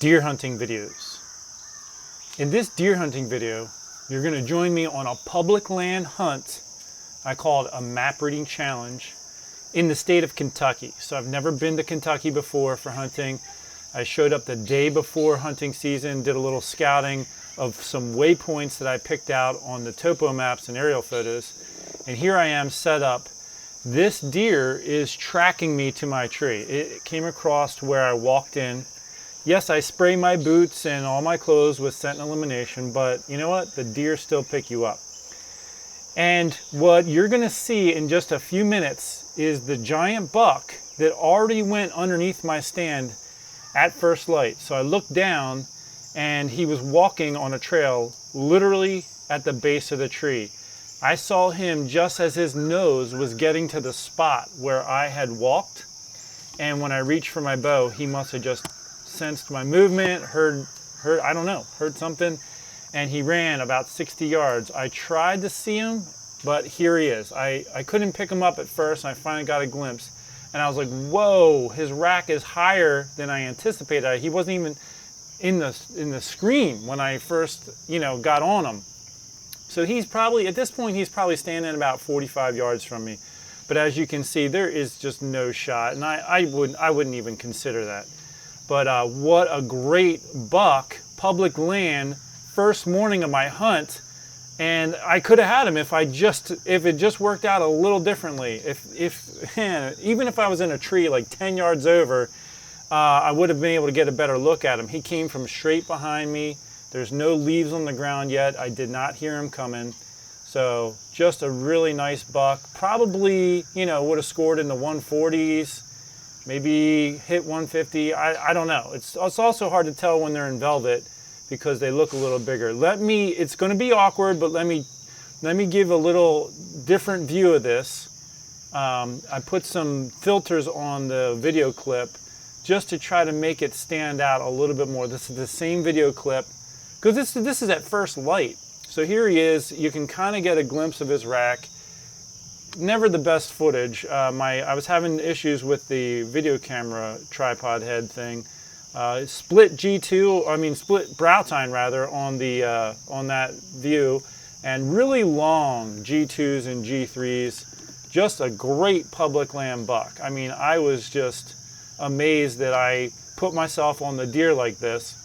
deer hunting videos. In this deer hunting video, you're going to join me on a public land hunt. I call it a map reading challenge in the state of Kentucky. So I've never been to Kentucky before for hunting. I showed up the day before hunting season, did a little scouting of some waypoints that I picked out on the topo maps and aerial photos. And here I am set up. This deer is tracking me to my tree. It came across to where I walked in. Yes, I spray my boots and all my clothes with scent elimination, but you know what? The deer still pick you up. And what you're gonna see in just a few minutes is the giant buck that already went underneath my stand at first light. So I looked down and he was walking on a trail literally at the base of the tree. I saw him just as his nose was getting to the spot where I had walked. And when I reached for my bow, he must have just sensed my movement, heard something, and he ran about 60 yards. I tried to see him, but here he is. I couldn't pick him up at first, and I finally got a glimpse. And I was like, whoa, his rack is higher than I anticipated. He wasn't even in the screen when I first, got on him. So he's probably, at this point, he's probably standing about 45 yards from me. But as you can see, there is just no shot, and I wouldn't even consider that. But what a great buck, public land, first morning of my hunt, and I could have had him if it just worked out a little differently. Even if I was in a tree like 10 yards over, I would have been able to get a better look at him. He came from straight behind me. There's no leaves on the ground yet. I did not hear him coming. So just a really nice buck. Probably, would have scored in the 140s. Maybe hit 150. I don't know. It's also hard to tell when they're in velvet because they look a little bigger. It's going to be awkward, but let me give a little different view of this. I put some filters on the video clip just to try to make it stand out a little bit more. This is the same video clip because this is at first light. So here he is. You can kind of get a glimpse of his rack. Never the best footage. I was having issues with the video camera tripod head thing. Split brow tine rather on that view, and really long G2s and G3s. Just a great public land buck. I mean, I was just amazed that I put myself on the deer like this.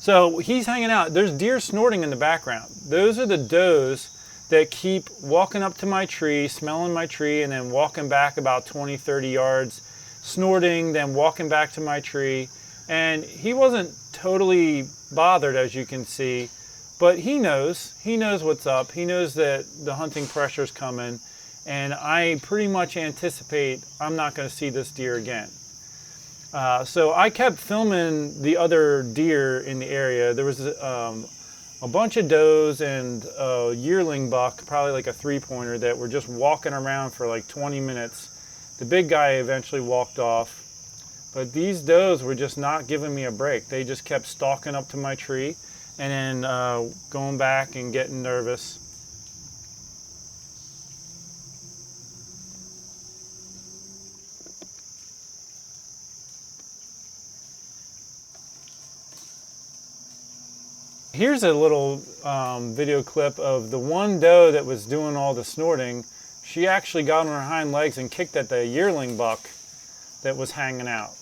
So he's hanging out. There's deer snorting in the background. Those are the does that keep walking up to my tree, smelling my tree, and then walking back about 20, 30 yards, snorting, then walking back to my tree. And he wasn't totally bothered, as you can see, but he knows what's up. He knows that the hunting pressure's coming, and I pretty much anticipate I'm not going to see this deer again. So I kept filming the other deer in the area. There was a bunch of does and a yearling buck, probably like a 3-pointer, that were just walking around for like 20 minutes. The big guy eventually walked off, but these does were just not giving me a break. They just kept stalking up to my tree and then going back and getting nervous. Here's a little video clip of the one doe that was doing all the snorting. She actually got on her hind legs and kicked at the yearling buck that was hanging out.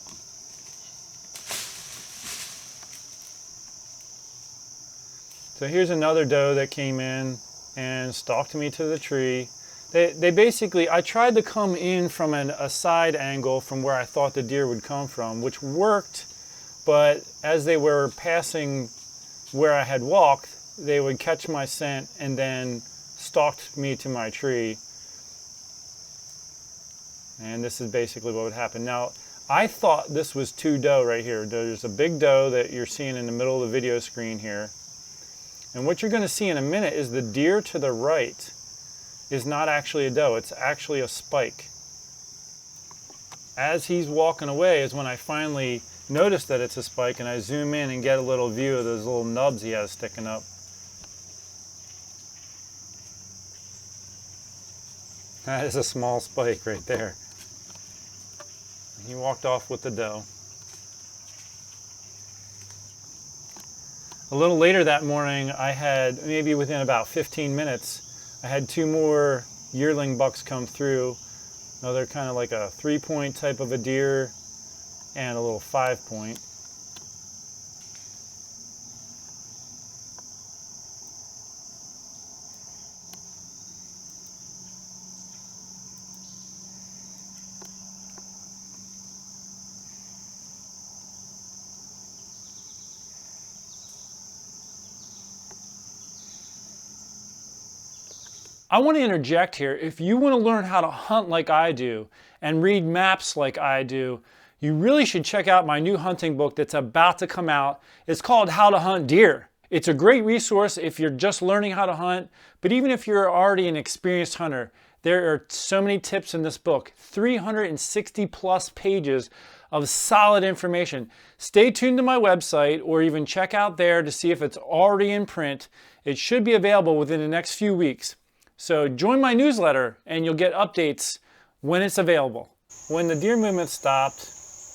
So here's another doe that came in and stalked me to the tree. They basically, I tried to come in from a side angle from where I thought the deer would come from, which worked, but as they were passing where I had walked, they would catch my scent and then stalked me to my tree. And this is basically what would happen. Now, I thought this was two doe right here. There's a big doe that you're seeing in the middle of the video screen here. And what you're going to see in a minute is the deer to the right is not actually a doe, it's actually a spike. As he's walking away is when I finally notice that it's a spike, and I zoom in and get a little view of those little nubs he has sticking up. That is a small spike right there. He walked off with the doe. A little later that morning, I had, maybe within about 15 minutes, I had 2 more yearling bucks come through. Another kind of like a 3-point type of a deer and a little 5-point. I want to interject here. If you want to learn how to hunt like I do and read maps like I do, you really should check out my new hunting book that's about to come out. It's called How to Hunt Deer. It's a great resource if you're just learning how to hunt, but even if you're already an experienced hunter, there are so many tips in this book, 360 plus pages of solid information. Stay tuned to my website or even check out there to see if it's already in print. It should be available within the next few weeks. So join my newsletter and you'll get updates when it's available. When the deer movement stopped,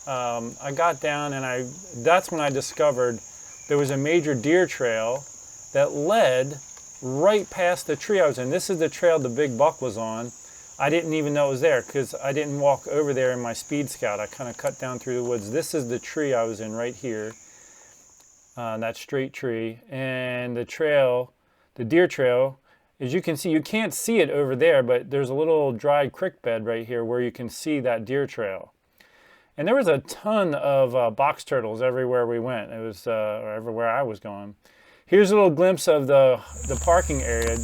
I got down and that's when I discovered there was a major deer trail that led right past the tree I was in. This is the trail the big buck was on. I didn't even know it was there because I didn't walk over there in my Speed Scout. I kind of cut down through the woods. This is the tree I was in right here, that straight tree. And the trail, the deer trail, as you can see, you can't see it over there, but there's a little dried creek bed right here where you can see that deer trail. And there was a ton of box turtles everywhere we went. It was or everywhere I was going. Here's a little glimpse of the parking area.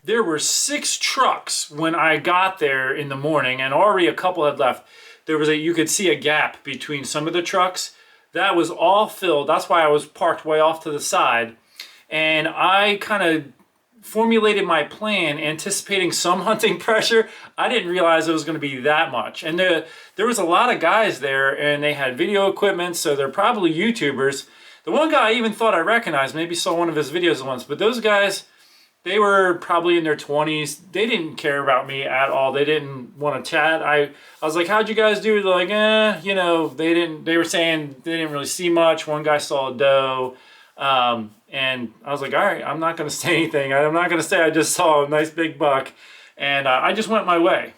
There were 6 trucks when I got there in the morning, and already a couple had left. There was you could see a gap between some of the trucks. That was all filled. That's why I was parked way off to the side. And I kind of formulated my plan anticipating some hunting pressure. I didn't realize it was going to be that much. And there was a lot of guys there and they had video equipment, so they're probably YouTubers. The one guy I even thought I recognized, maybe saw one of his videos once, but those guys, they were probably in their 20s. They didn't care about me at all. They didn't want to chat. I was like, how'd you guys do? They're like, you know, they were saying they didn't really see much. One guy saw a doe. And I was like, all right, I'm not going to say anything. I'm not going to say I just saw a nice big buck. And I just went my way.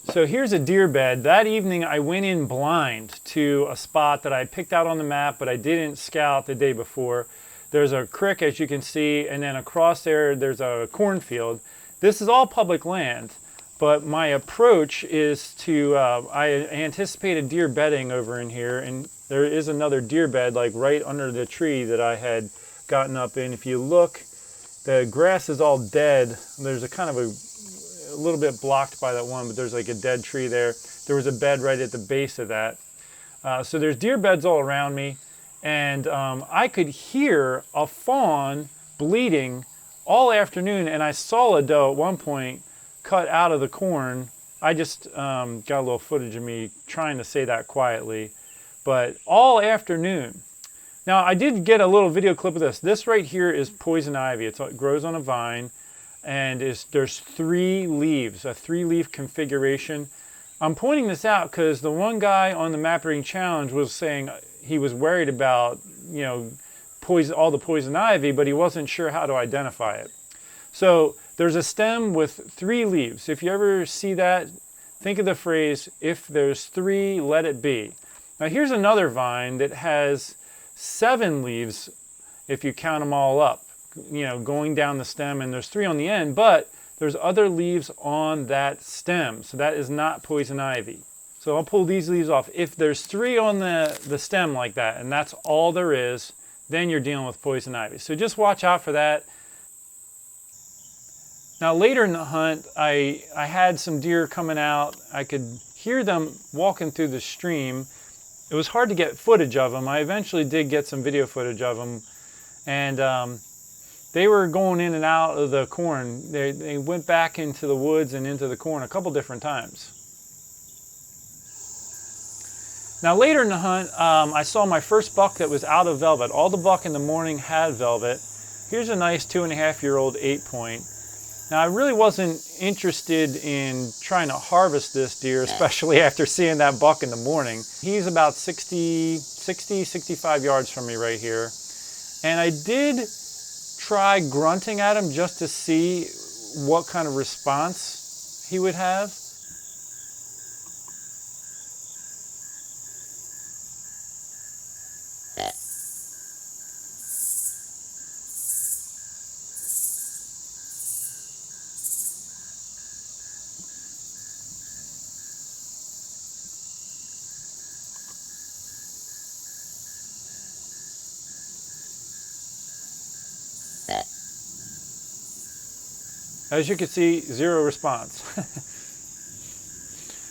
So here's a deer bed. That evening I went in blind to a spot that I picked out on the map, but I didn't scout the day before. There's a creek, as you can see, and then across there, there's a cornfield. This is all public land, but my approach is to, I anticipated deer bedding over in here, and there is another deer bed like right under the tree that I had gotten up in. If you look, the grass is all dead. There's a kind of a little bit blocked by that one, but there's like a dead tree there. There was a bed right at the base of that. So there's deer beds all around me, and I could hear a fawn bleeding all afternoon, and I saw a doe at one point cut out of the corn. I just got a little footage of me trying to say that quietly, but all afternoon. Now I did get a little video clip of this. This right here is poison ivy. It grows on a vine. And there's 3 leaves, a 3-leaf configuration. I'm pointing this out because the one guy on the Map Reading Challenge was saying he was worried about, you know, all the poison ivy, but he wasn't sure how to identify it. So there's a stem with 3 leaves. If you ever see that, think of the phrase, if there's 3, let it be. Now here's another vine that has 7 leaves if you count them all up, you know, going down the stem, and there's 3 on the end, but there's other leaves on that stem, so that is not poison ivy. So I'll pull these leaves off. If there's 3 on the stem like that, and that's all there is, then you're dealing with poison ivy. So just watch out for that. Now later in the hunt, I had some deer coming out. I could hear them walking through the stream. It was hard to get footage of them. I eventually did get some video footage of them, and they were going in and out of the corn. They went back into the woods and into the corn a couple different times. Now later in the hunt, I saw my first buck that was out of velvet. All the buck in the morning had velvet. Here's a nice 2.5-year-old 8-point. Now, I really wasn't interested in trying to harvest this deer, especially after seeing that buck in the morning. He's about 65 yards from me right here. And I did try grunting at him just to see what kind of response he would have. As you can see, zero response.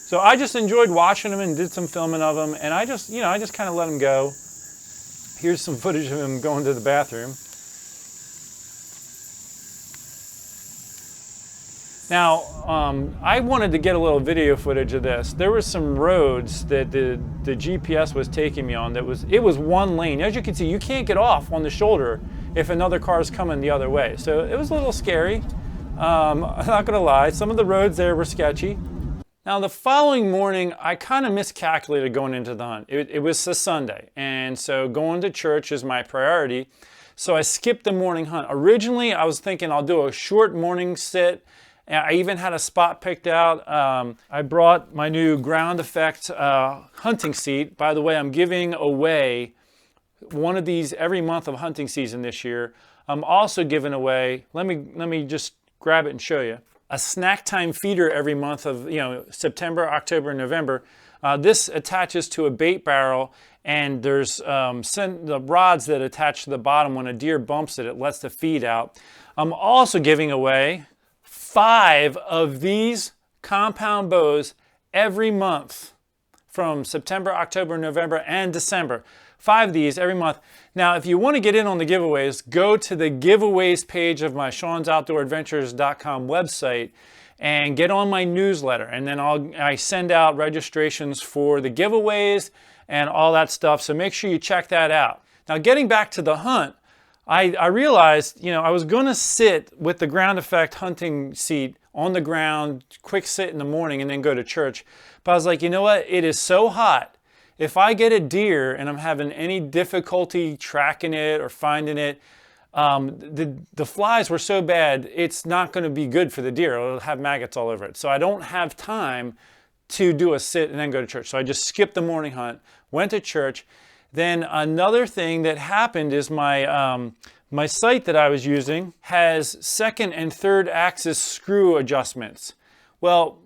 So I just enjoyed watching him and did some filming of him, and I just kind of let him go. Here's some footage of him going to the bathroom. Now, I wanted to get a little video footage of this. There were some roads that the GPS was taking me on it was one lane. As you can see, you can't get off on the shoulder if another car is coming the other way. So it was a little scary. I'm not gonna lie, some of the roads there were sketchy. Now the following morning, I kind of miscalculated going into the hunt. It was a Sunday, and so going to church is my priority. So I skipped the morning hunt. Originally, I was thinking I'll do a short morning sit. I even had a spot picked out. I brought my new ground effect hunting seat. By the way, I'm giving away one of these every month of hunting season this year. I'm also giving away, let me just grab it and show you, a snack time feeder every month of September, October, and November. This attaches to a bait barrel, and there's the rods that attach to the bottom. When a deer bumps it, it lets the feed out. I'm also giving away 5 of these compound bows every month from September, October, November, and December. 5 of these every month. Now, if you want to get in on the giveaways, go to the giveaways page of my Sean'sOutdoorAdventures.com website and get on my newsletter. And then I send out registrations for the giveaways and all that stuff. So make sure you check that out. Now, getting back to the hunt, I realized, I was going to sit with the ground effect hunting seat on the ground, quick sit in the morning, and then go to church. But I was like, you know what? It is so hot. If I get a deer and I'm having any difficulty tracking it or finding it, the flies were so bad, it's not going to be good for the deer. It'll have maggots all over it. So I don't have time to do a sit and then go to church. So I just skipped the morning hunt, went to church. Then another thing that happened is my sight that I was using has 2nd and 3rd axis screw adjustments. Well,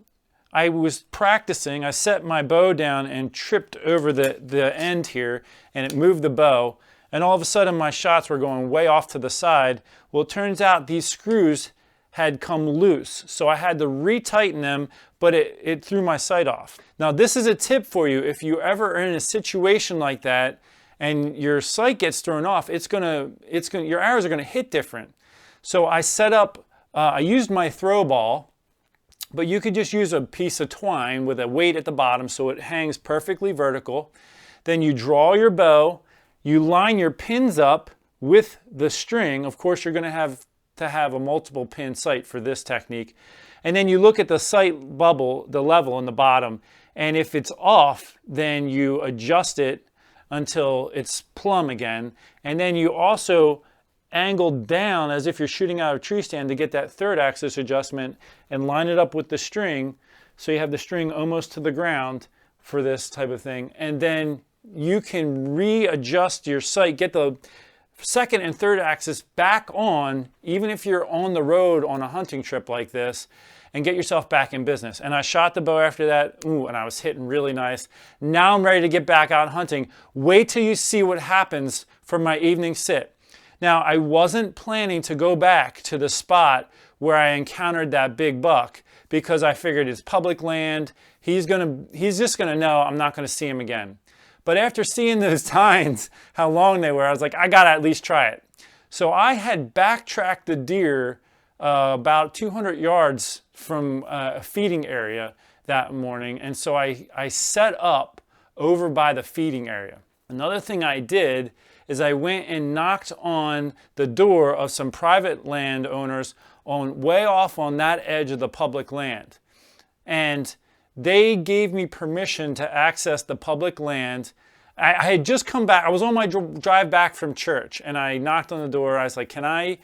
I was practicing, I set my bow down and tripped over the end here, and it moved the bow, and all of a sudden my shots were going way off to the side. Well, it turns out these screws had come loose, so I had to retighten them, but it threw my sight off. Now, this is a tip for you. If you ever are in a situation like that and your sight gets thrown off, your arrows are gonna hit different. So I set up, I used my throw ball, but you could just use a piece of twine with a weight at the bottom so it hangs perfectly vertical. Then you draw your bow, you line your pins up with the string. Of course, you're going to have a multiple pin sight for this technique. And then you look at the sight bubble, the level in the bottom, and if it's off, then you adjust it until it's plumb again. And then you also angle down as if you're shooting out of a tree stand to get that 3rd axis adjustment and line it up with the string so you have the string almost to the ground for this type of thing. And then you can readjust your sight, get the 2nd and 3rd axis back on, even if you're on the road on a hunting trip like this, and get yourself back in business. And I shot the bow after that, and I was hitting really nice. Now I'm ready to get back out hunting. Wait till you see what happens for my evening sit. Now, I wasn't planning to go back to the spot where I encountered that big buck because I figured it's public land. He's just gonna know I'm not gonna see him again. But after seeing those tines, how long they were, I was like, I gotta at least try it. So I had backtracked the deer about 200 yards from a feeding area that morning, and so I set up over by the feeding area. Another thing I did is I went and knocked on the door of some private landowners way off on that edge of the public land. And they gave me permission to access the public land. I had just come back. I was on my drive back from church, and I knocked on the door. I was like, can I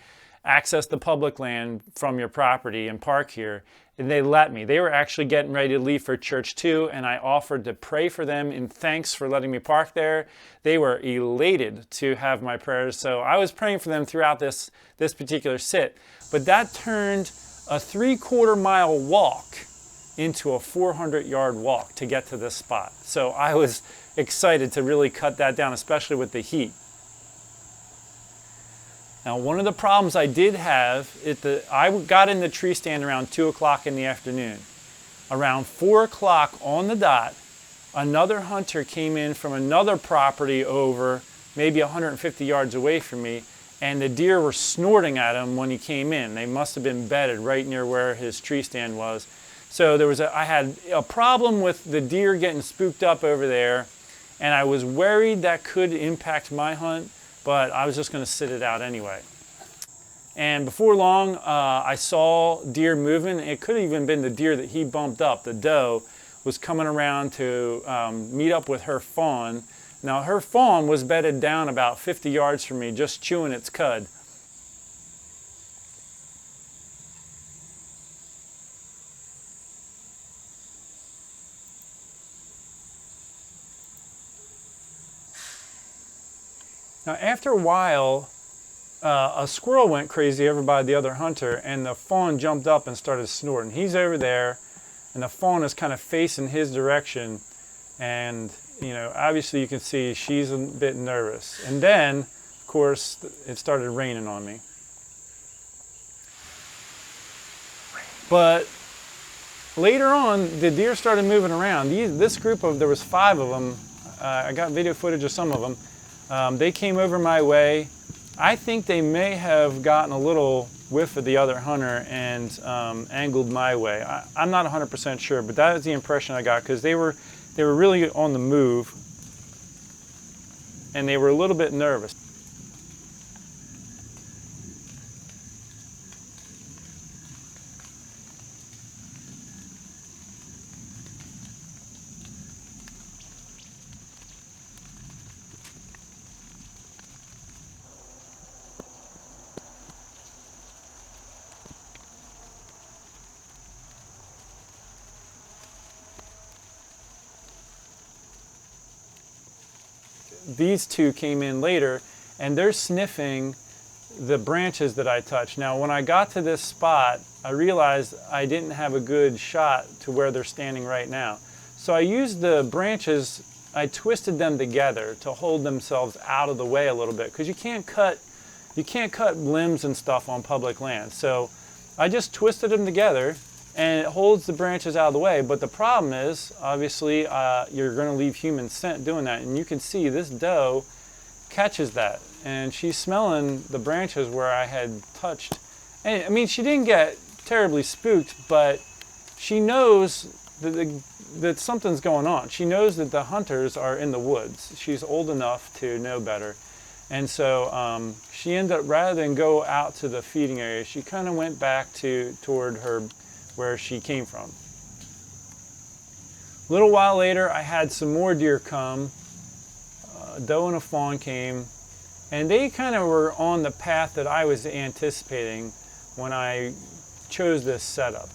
access the public land from your property and park here? And they let me. They were actually getting ready to leave for church too, and I offered to pray for them in thanks for letting me park there. They were elated to have my prayers, so I was praying for them throughout this particular sit. But that turned a 3/4 mile walk into a 400-yard walk to get to this spot. So I was excited to really cut that down, especially with the heat. Now, one of the problems I did have is that I got in the tree stand around 2 o'clock in the afternoon. Around 4 o'clock on the dot, another hunter came in from another property over maybe 150 yards away from me, and the deer were snorting at him when he came in. They must have been bedded right near where his tree stand was. So I had a problem with the deer getting spooked up over there, and I was worried that could impact my hunt, but I was just going to sit it out anyway. And before long, I saw deer moving. It could have even been the deer that he bumped up. The doe was coming around to meet up with her fawn. Now, her fawn was bedded down about 50 yards from me, just chewing its cud. Now, after a while, a squirrel went crazy over by the other hunter, and the fawn jumped up and started snorting. He's over there, and the fawn is kind of facing his direction, and obviously you can see she's a bit nervous. And then, of course, it started raining on me. But later on, the deer started moving around. This group there was 5 of them. I got video footage of some of them. They came over my way. I think they may have gotten a little whiff of the other hunter and angled my way. I'm not 100% sure, but that was the impression I got, because they were really on the move, and they were a little bit nervous. These 2 came in later, and they're sniffing the branches that I touched. Now, when I got to this spot, I realized I didn't have a good shot to where they're standing right now. So I used the branches, I twisted them together to hold themselves out of the way a little bit, because you can't cut limbs and stuff on public land. So I just twisted them together, and it holds the branches out of the way. But the problem is, obviously, you're going to leave human scent doing that. And you can see this doe catches that, and she's smelling the branches where I had touched. And I mean, she didn't get terribly spooked, but she knows that something's going on. She knows that the hunters are in the woods. She's old enough to know better. And so she ended up, rather than go out to the feeding area, she kind of went back toward where she came from. A little while later, I had some more deer come. A doe and a fawn came, and they kind of were on the path that I was anticipating when I chose this setup.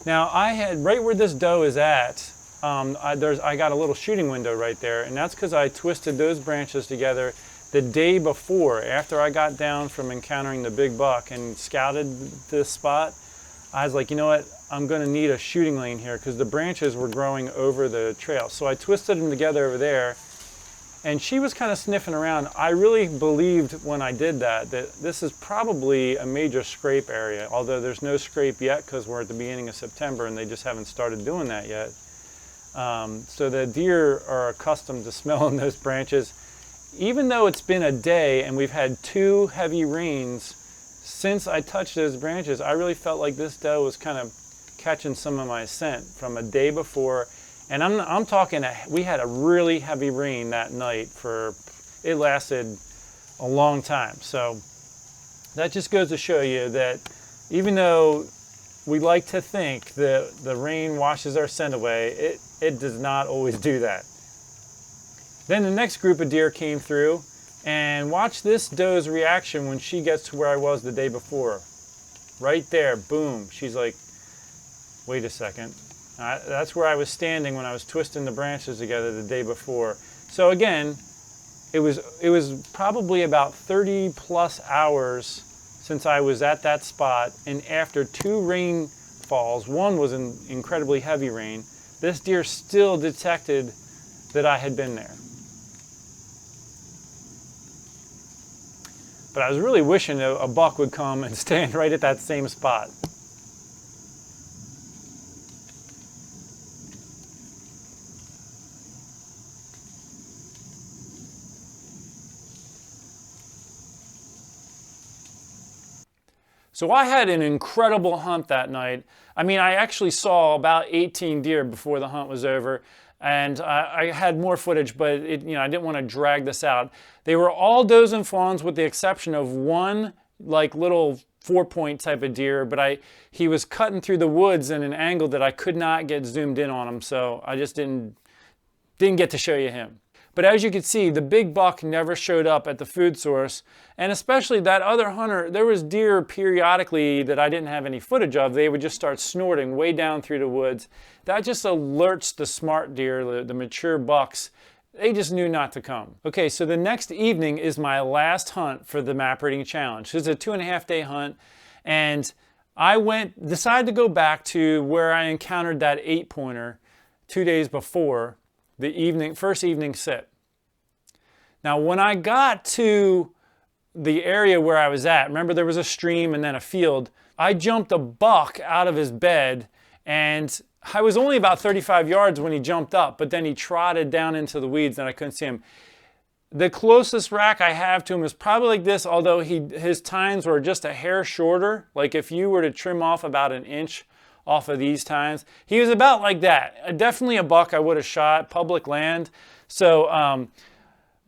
Now, I had, right where this doe is at, I got a little shooting window right there, and that's because I twisted those branches together the day before. After I got down from encountering the big buck and scouted this spot, I was like, you know what, I'm going to need a shooting lane here, because the branches were growing over the trail. So I twisted them together over there, and she was kind of sniffing around. I really believed when I did that this is probably a major scrape area, although there's no scrape yet because we're at the beginning of September and they just haven't started doing that yet. So the deer are accustomed to smelling those branches. Even though it's been a day and we've had 2 heavy rains since I touched those branches, I really felt like this doe was kind of catching some of my scent from a day before. And I'm talking, we had a really heavy rain that night it lasted a long time. So that just goes to show you that even though we like to think that the rain washes our scent away, it does not always do that. Then the next group of deer came through, and watch this doe's reaction when she gets to where I was the day before. Right there, boom. She's like, wait a second. That's where I was standing when I was twisting the branches together the day before. So again, it was probably about 30 plus hours since I was at that spot, and after 2 rainfalls, one was an incredibly heavy rain, this deer still detected that I had been there. But I was really wishing a buck would come and stand right at that same spot. So I had an incredible hunt that night. I mean, I actually saw about 18 deer before the hunt was over, and I had more footage, but I didn't want to drag this out. They were all does and fawns with the exception of one like little 4-point type of deer, but he was cutting through the woods in an angle that I could not get zoomed in on him, so I just didn't get to show you him. But as you can see, the big buck never showed up at the food source, and especially that other hunter, there was deer periodically that I didn't have any footage of. They would just start snorting way down through the woods. That just alerts the smart deer, the mature bucks. They just knew not to come. Okay, so the next evening is my last hunt for the map reading challenge. It's a 2.5-day hunt, and I decided to go back to where I encountered that 8-pointer 2 days before the first evening sit. Now, when I got to the area where I was at, remember there was a stream and then a field, I jumped a buck out of his bed, and I was only about 35 yards when he jumped up, but then he trotted down into the weeds and I couldn't see him. The closest rack I have to him is probably like this, although his tines were just a hair shorter. Like if you were to trim off about 1 inch off of these tines, he was about like that. Definitely a buck I would have shot, public land. So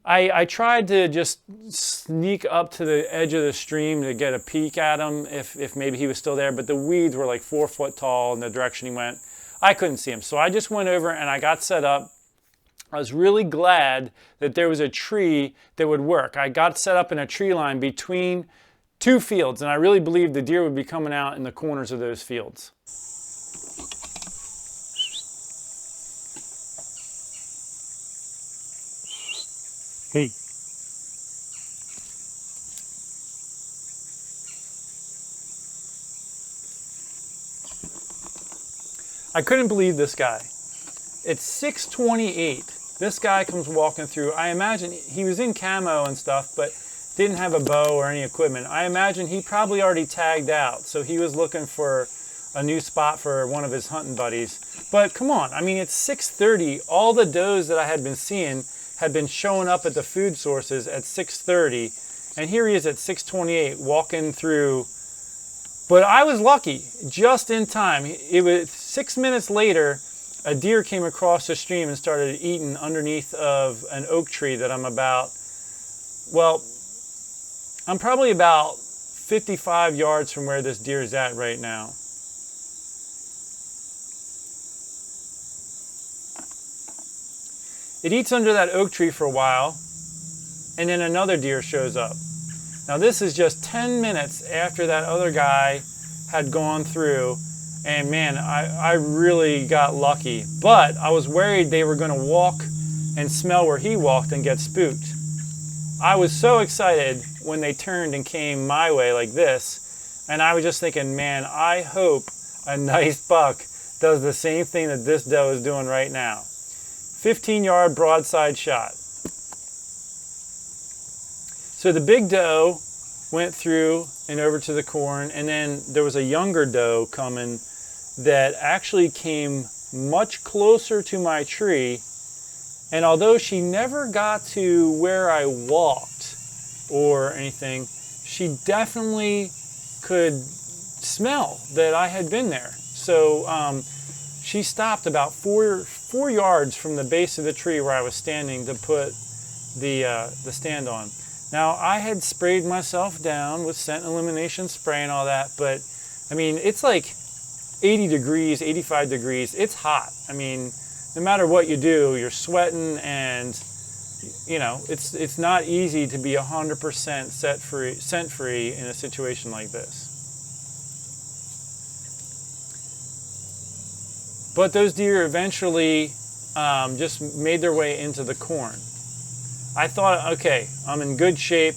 I tried to just sneak up to the edge of the stream to get a peek at him if maybe he was still there, but the weeds were like 4 foot tall in the direction he went. I couldn't see him, so I just went over and I got set up. I was really glad that there was a tree that would work. I got set up in a tree line between 2 fields, and I really believed the deer would be coming out in the corners of those fields. Hey. I couldn't believe this guy. It's 6:28. This guy comes walking through. I imagine he was in camo and stuff, but didn't have a bow or any equipment. I imagine he probably already tagged out, so he was looking for a new spot for one of his hunting buddies. But come on, I mean, it's 6:30. All the does that I had been seeing had been showing up at the food sources at 6:30, and here he is at 6:28 walking through. But I was lucky, just in time. It was 6 minutes later, a deer came across the stream and started eating underneath of an oak tree that I'm probably about 55 yards from where this deer is at right now. It eats under that oak tree for a while, and then another deer shows up. Now this is just 10 minutes after that other guy had gone through, and man, I really got lucky. But I was worried they were gonna walk and smell where he walked and get spooked. I was so excited when they turned and came my way like this, and I was just thinking, man, I hope a nice buck does the same thing that this doe is doing right now. 15-yard broadside shot. So the big doe went through and over to the corn, and then there was a younger doe coming that actually came much closer to my tree. And although she never got to where I walked or anything, she definitely could smell that I had been there. So she stopped about four yards from the base of the tree where I was standing to put the stand on. Now, I had sprayed myself down with scent elimination spray and all that, but I mean, it's like 80 degrees, 85 degrees. It's hot. I mean, no matter what you do, you're sweating, and you know, it's not easy to be 100% scent free in a situation like this. But those deer eventually just made their way into the corn. I thought, okay, I'm in good shape.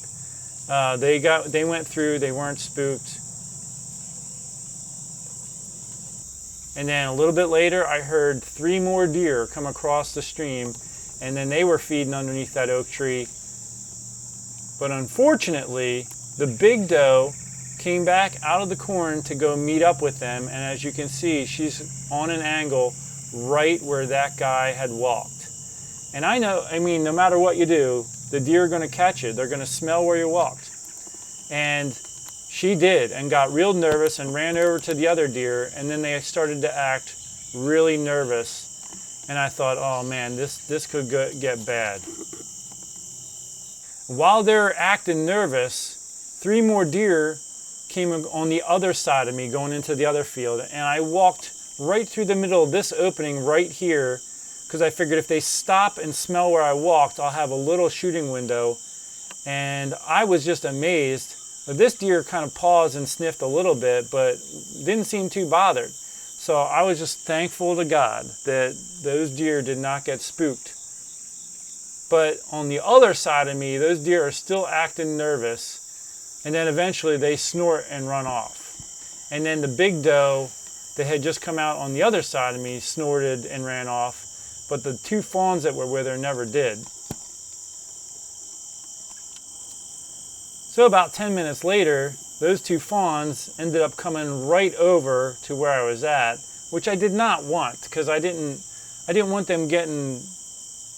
They went through, they weren't spooked. And then a little bit later, I heard 3 more deer come across the stream, and then they were feeding underneath that oak tree. But unfortunately, the big doe came back out of the corn to go meet up with them, and as you can see, she's on an angle right where that guy had walked. And I know, I mean, no matter what you do, the deer are going to catch it. They're going to smell where you walked. And she did, and got real nervous and ran over to the other deer, and then they started to act really nervous. And I thought, oh man, this could get bad. While they're acting nervous, 3 more deer came on the other side of me going into the other field, and I walked right through the middle of this opening right here, because I figured if they stop and smell where I walked, I'll have a little shooting window. And I was just amazed. This deer kind of paused and sniffed a little bit, but didn't seem too bothered. So I was just thankful to God that those deer did not get spooked. But on the other side of me, those deer are still acting nervous. And then eventually they snort and run off. And then the big doe that had just come out on the other side of me snorted and ran off. But the 2 fawns that were with her never did. So about 10 minutes later, those 2 fawns ended up coming right over to where I was at, which I did not want, because I didn't want them getting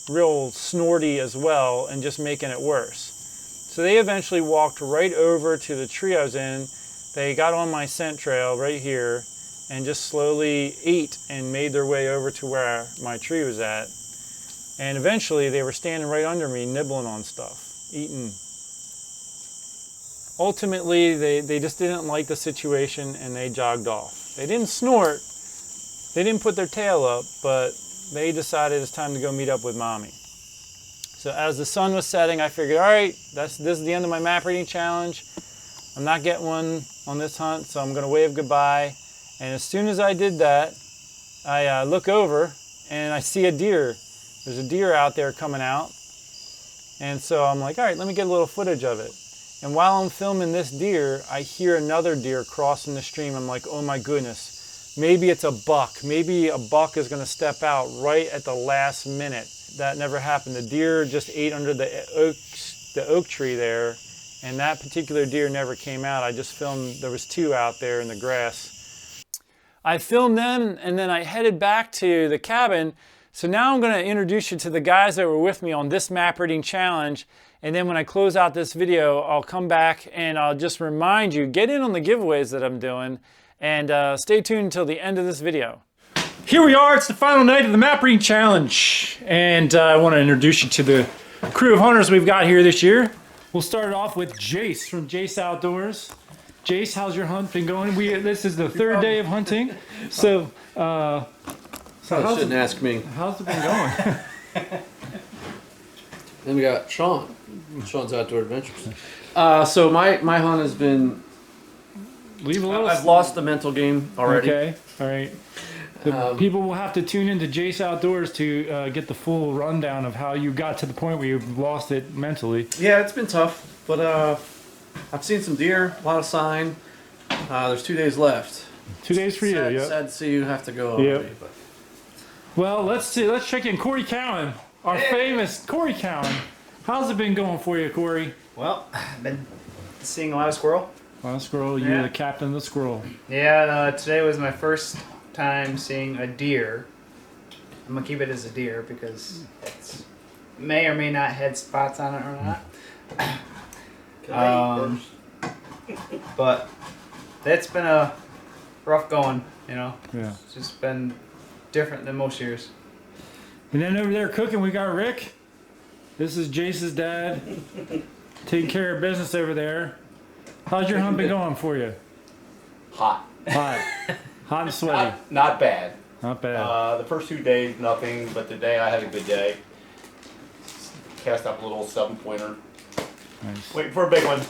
real snorty as well and just making it worse. So they eventually walked right over to the tree I was in. They got on my scent trail right here and just slowly ate and made their way over to where my tree was at. And eventually they were standing right under me, nibbling on stuff, eating. Ultimately, they just didn't like the situation and they jogged off. They didn't snort, they didn't put their tail up, but they decided it's time to go meet up with mommy. So as the sun was setting, I figured, all right, this is the end of my map reading challenge. I'm not getting one on this hunt, so I'm gonna wave goodbye. And as soon as I did that, I look over and I see a deer. There's a deer out there coming out. And so I'm like, all right, let me get a little footage of it. And while I'm filming this deer, I hear another deer crossing the stream. I'm like, oh my goodness, maybe it's a buck. Maybe a buck is gonna step out right at the last minute. That never happened. The deer just ate under the oak tree there, and that particular deer never came out. I just filmed, there was 2 out there in the grass. I filmed them and then I headed back to the cabin. So now I'm going to introduce you to the guys that were with me on this map reading challenge. And then when I close out this video, I'll come back and I'll just remind you, get in on the giveaways that I'm doing, and stay tuned until the end of this video. Here we are, it's the final night of the map reading challenge. And I want to introduce you to the crew of hunters we've got here this year. We'll start it off with Jace from Jace Outdoors. Jace, how's your hunt been going? This is the 3rd day of hunting. So shouldn't ask me. How's it been going? Then we got Sean. Sean's Outdoor Adventures. So my hunt has been. Leave a little. I've lost the mental game already. Okay. All right. The people will have to tune into Jace Outdoors to get the full rundown of how you got to the point where you've lost it mentally. Yeah, it's been tough, but I've seen some deer, a lot of sign. There's 2 days left. 2 days for you. Yeah. Sad to see you have to go already. But. Well, let's see. Let's check in. Corey Cowan, our famous Corey Cowan. How's it been going for you, Corey? Well, I've been seeing a lot of squirrel. Well, squirrel, you're the captain of the squirrel. Yeah, today was my first time seeing a deer. I'm gonna keep it as a deer because it may or may not have spots on it or not. But it's been a rough going, you know. Yeah. It's just been different than most years. And then over there cooking, we got Rick. This is Jace's dad. Taking care of business over there. How's your hunt been going for you? Hot. Hot. Hot and sweaty. Not bad. Not bad. The first 2 days, nothing, but today I had a good day. Cast up a little 7-pointer. Nice. Waiting for a big one.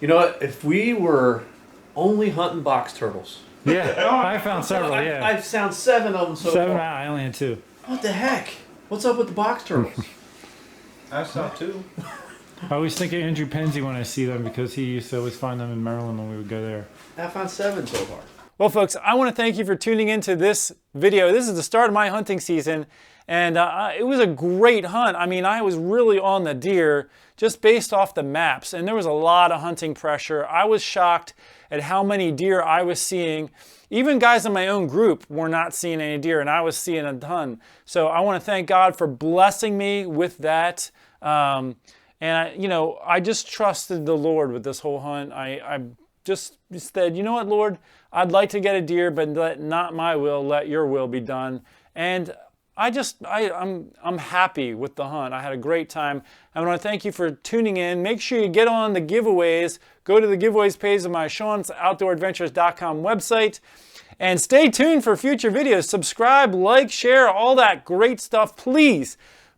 You know what? If we were only hunting box turtles. Yeah, I found several, yeah. I've found 7 of them so Seven, far. I only had 2. What the heck? What's up with the box turtles? I saw 2. I always think of Andrew Penzie when I see them because he used to always find them in Maryland when we would go there. I found 7 so far. Well, folks, I want to thank you for tuning into this video. This is the start of my hunting season, and it was a great hunt. I mean, I was really on the deer just based off the maps, and there was a lot of hunting pressure. I was shocked at how many deer I was seeing. Even guys in my own group were not seeing any deer, and I was seeing a ton. So I want to thank God for blessing me with that. And I just trusted the Lord with this whole hunt. I just said, you know what, Lord, I'd like to get a deer, but let not my will, let your will be done. And I'm happy with the hunt. I had a great time. I want to thank you for tuning in. Make sure you get on the giveaways. Go to the giveaways page of my Sean'sOutdoorAdventures.com website. And stay tuned for future videos. Subscribe, like, share, all that great stuff. Please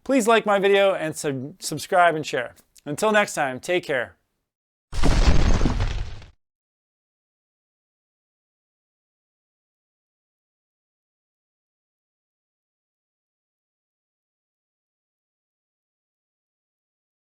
like my video and subscribe and share. Until next time, take care.